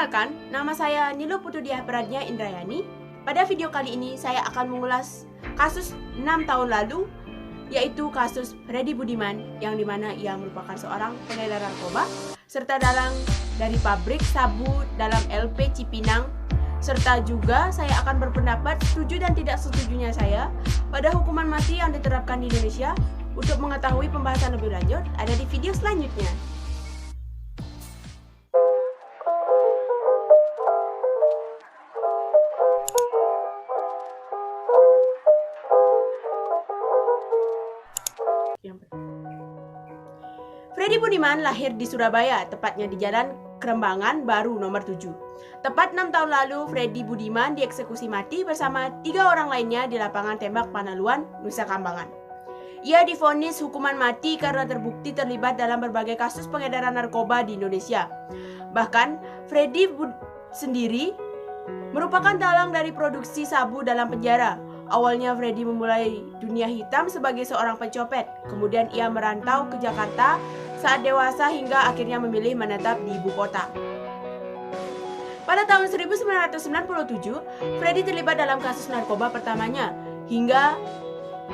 Perkenalkan, nama saya Nilo Putudia Pradnya Indrayani. Pada video kali ini saya akan mengulas kasus 6 tahun lalu, yaitu kasus Freddy Budiman, yang dimana ia merupakan seorang pengedar narkoba serta dalang dari pabrik sabu dalam LP Cipinang. Serta juga saya akan berpendapat setuju dan tidak setujunya saya pada hukuman mati yang diterapkan di Indonesia. Untuk mengetahui pembahasan lebih lanjut, ada di video selanjutnya. Freddy Budiman lahir di Surabaya, tepatnya di Jalan Kerembangan Baru nomor 7. Tepat 6 tahun lalu, Freddy Budiman dieksekusi mati bersama 3 orang lainnya di lapangan tembak Panaluan, Nusa Kambangan. Ia divonis hukuman mati karena terbukti terlibat dalam berbagai kasus pengedaran narkoba di Indonesia. Bahkan, Freddy sendiri merupakan dalang dari produksi sabu dalam penjara. Awalnya Freddy memulai dunia hitam sebagai seorang pencopet, kemudian ia merantau ke Jakarta saat dewasa hingga akhirnya memilih menetap di ibu kota. Pada tahun 1997, Freddy terlibat dalam kasus narkoba pertamanya hingga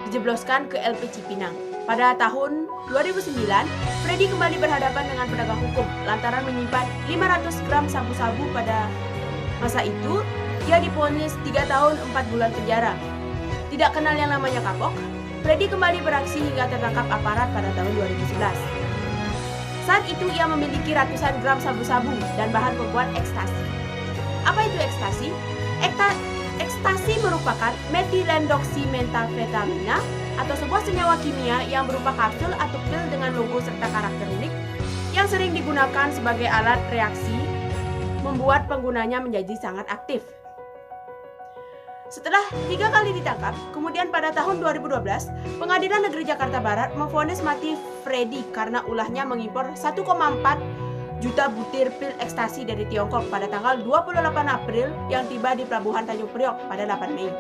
dijebloskan ke LP Cipinang. Pada tahun 2009, Freddy kembali berhadapan dengan penegak hukum lantaran menyimpan 500 gram sabu-sabu. Pada masa itu, ia divonis 3 tahun 4 bulan penjara. Tidak kenal yang namanya kapok, Freddy kembali beraksi hingga tertangkap aparat pada tahun 2011. Saat itu ia memiliki ratusan gram sabu-sabu dan bahan pembuat ekstasi. Apa itu ekstasi? Ekstasi merupakan metilendoksimetamfetamina atau sebuah senyawa kimia yang berupa kapsul atau pil dengan logo serta karakter unik yang sering digunakan sebagai alat reaksi, membuat penggunanya menjadi sangat aktif. Setelah 3 kali ditangkap, kemudian pada tahun 2012, Pengadilan Negeri Jakarta Barat memvonis mati Freddy karena ulahnya mengimpor 1,4 juta butir pil ekstasi dari Tiongkok pada tanggal 28 April yang tiba di Pelabuhan Tanjung Priok pada 8 Mei.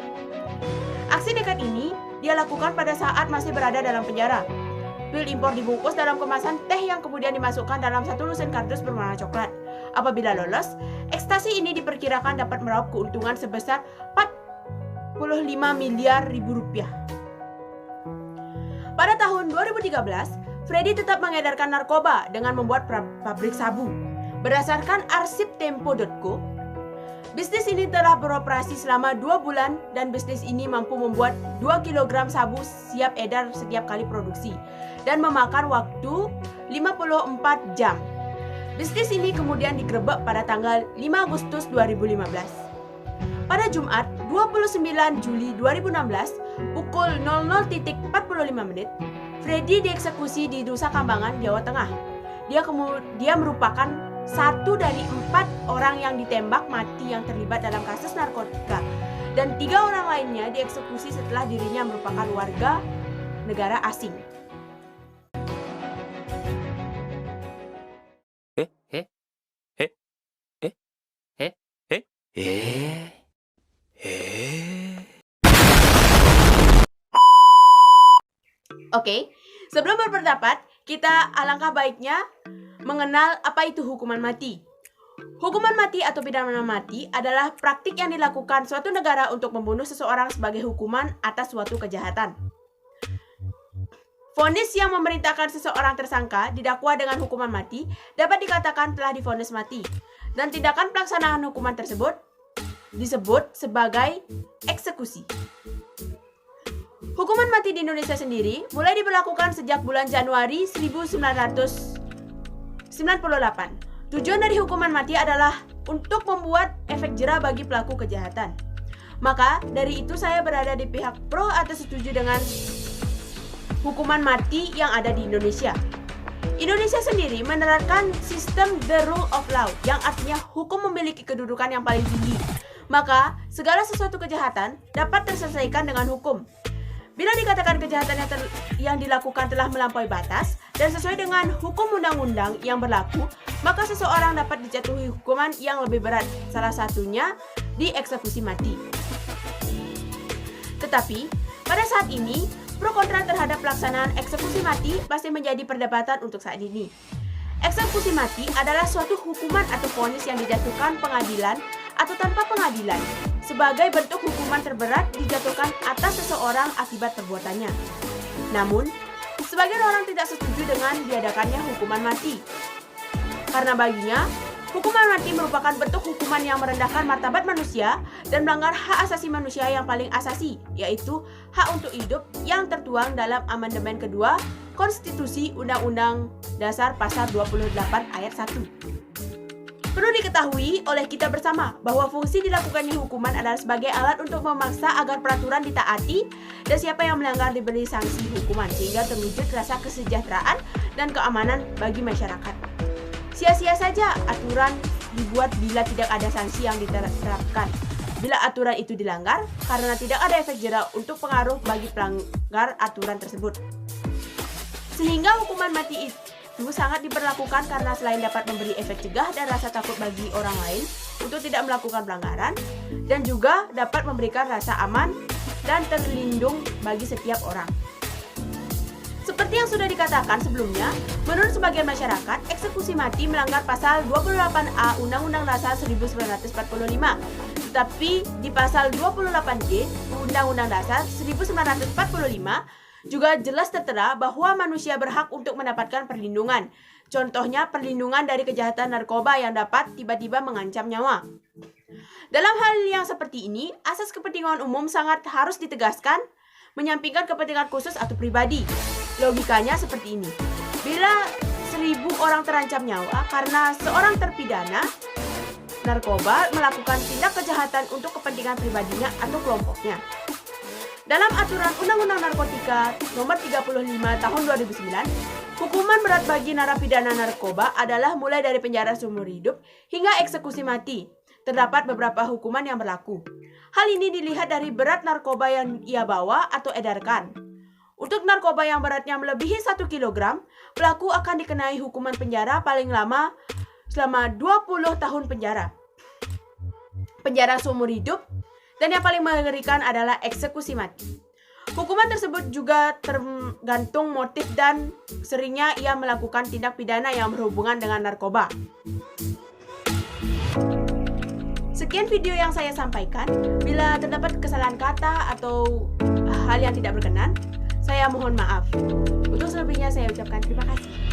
Aksi nekat ini dia lakukan pada saat masih berada dalam penjara. Pil impor dibungkus dalam kemasan teh yang kemudian dimasukkan dalam satu lusin kardus berwarna coklat. Apabila lolos, ekstasi ini diperkirakan dapat meraup keuntungan sebesar 45 miliar ribu rupiah. Pada tahun 2013, Freddy tetap mengedarkan narkoba dengan membuat pabrik sabu. Berdasarkan arsip tempo.co, bisnis ini telah beroperasi selama 2 bulan dan bisnis ini mampu membuat 2 kg sabu siap edar setiap kali produksi dan memakan waktu 54 jam. Bisnis ini kemudian digerebek pada tanggal 5 Agustus 2015. Pada Jumat 29 Juli 2016 pukul 00.45 Freddy dieksekusi di Nusa Kambangan, Jawa Tengah. Dia merupakan satu dari 4 orang yang ditembak mati yang terlibat dalam kasus narkotika, dan 3 orang lainnya dieksekusi setelah dirinya merupakan warga negara asing. Oke, sebelum berpendapat, kita alangkah baiknya mengenal apa itu hukuman mati. Hukuman mati atau pidana mati adalah praktik yang dilakukan suatu negara untuk membunuh seseorang sebagai hukuman atas suatu kejahatan. Vonis yang memerintahkan seseorang tersangka didakwa dengan hukuman mati dapat dikatakan telah divonis mati, dan tindakan pelaksanaan hukuman tersebut disebut sebagai eksekusi. Hukuman mati di Indonesia sendiri mulai diberlakukan sejak bulan Januari 1998. Tujuan dari hukuman mati adalah untuk membuat efek jera bagi pelaku kejahatan. Maka dari itu saya berada di pihak pro atau setuju dengan hukuman mati yang ada di Indonesia. Indonesia sendiri menerapkan sistem the rule of law, yang artinya hukum memiliki kedudukan yang paling tinggi. Maka segala sesuatu kejahatan dapat terselesaikan dengan hukum. Bila dikatakan kejahatan yang dilakukan telah melampaui batas dan sesuai dengan hukum undang-undang yang berlaku, maka seseorang dapat dijatuhi hukuman yang lebih berat, salah satunya dieksekusi mati. Tetapi, pada saat ini, pro kontra terhadap pelaksanaan eksekusi mati masih menjadi perdebatan untuk saat ini. Eksekusi mati adalah suatu hukuman atau vonis yang dijatuhkan pengadilan atau tanpa pengadilan sebagai bentuk hukuman terberat dijatuhkan atas seseorang akibat perbuatannya. Namun, sebagian orang tidak setuju dengan diadakannya hukuman mati. Karena baginya, hukuman mati merupakan bentuk hukuman yang merendahkan martabat manusia dan melanggar hak asasi manusia yang paling asasi, yaitu hak untuk hidup yang tertuang dalam amandemen kedua Konstitusi Undang-Undang Dasar Pasal 28 Ayat 1. Perlu diketahui oleh kita bersama bahwa fungsi dilakukannya hukuman adalah sebagai alat untuk memaksa agar peraturan ditaati dan siapa yang melanggar diberi sanksi hukuman sehingga terwujud rasa kesejahteraan dan keamanan bagi masyarakat. Sia-sia saja aturan dibuat bila tidak ada sanksi yang diterapkan. Bila aturan itu dilanggar karena tidak ada efek jera untuk pengaruh bagi pelanggar aturan tersebut. Sehingga hukuman mati itu sangat diperlakukan karena selain dapat memberi efek cegah dan rasa takut bagi orang lain untuk tidak melakukan pelanggaran, dan juga dapat memberikan rasa aman dan terlindung bagi setiap orang. Seperti yang sudah dikatakan sebelumnya, menurut sebagian masyarakat, eksekusi mati melanggar pasal 28A Undang-Undang Dasar 1945. Tetapi di pasal 28D Undang-Undang Dasar 1945 juga jelas tertera bahwa manusia berhak untuk mendapatkan perlindungan. Contohnya perlindungan dari kejahatan narkoba yang dapat tiba-tiba mengancam nyawa. Dalam hal yang seperti ini, asas kepentingan umum sangat harus ditegaskan, menyampingkan kepentingan khusus atau pribadi. Logikanya seperti ini. Bila 1000 orang terancam nyawa karena seorang terpidana narkoba melakukan tindak kejahatan untuk kepentingan pribadinya atau kelompoknya. Dalam aturan Undang-Undang Narkotika Nomor 35 Tahun 2009, hukuman berat bagi narapidana narkoba adalah mulai dari penjara seumur hidup hingga eksekusi mati. Terdapat beberapa hukuman yang berlaku. Hal ini dilihat dari berat narkoba yang ia bawa atau edarkan. Untuk narkoba yang beratnya melebihi 1 kg, pelaku akan dikenai hukuman penjara paling lama selama 20 tahun penjara. Penjara seumur hidup. Dan yang paling mengerikan adalah eksekusi mati. Hukuman tersebut juga tergantung motif dan seringnya ia melakukan tindak pidana yang berhubungan dengan narkoba. Sekian video yang saya sampaikan. Bila terdapat kesalahan kata atau hal yang tidak berkenan, saya mohon maaf. Untuk selebihnya saya ucapkan terima kasih.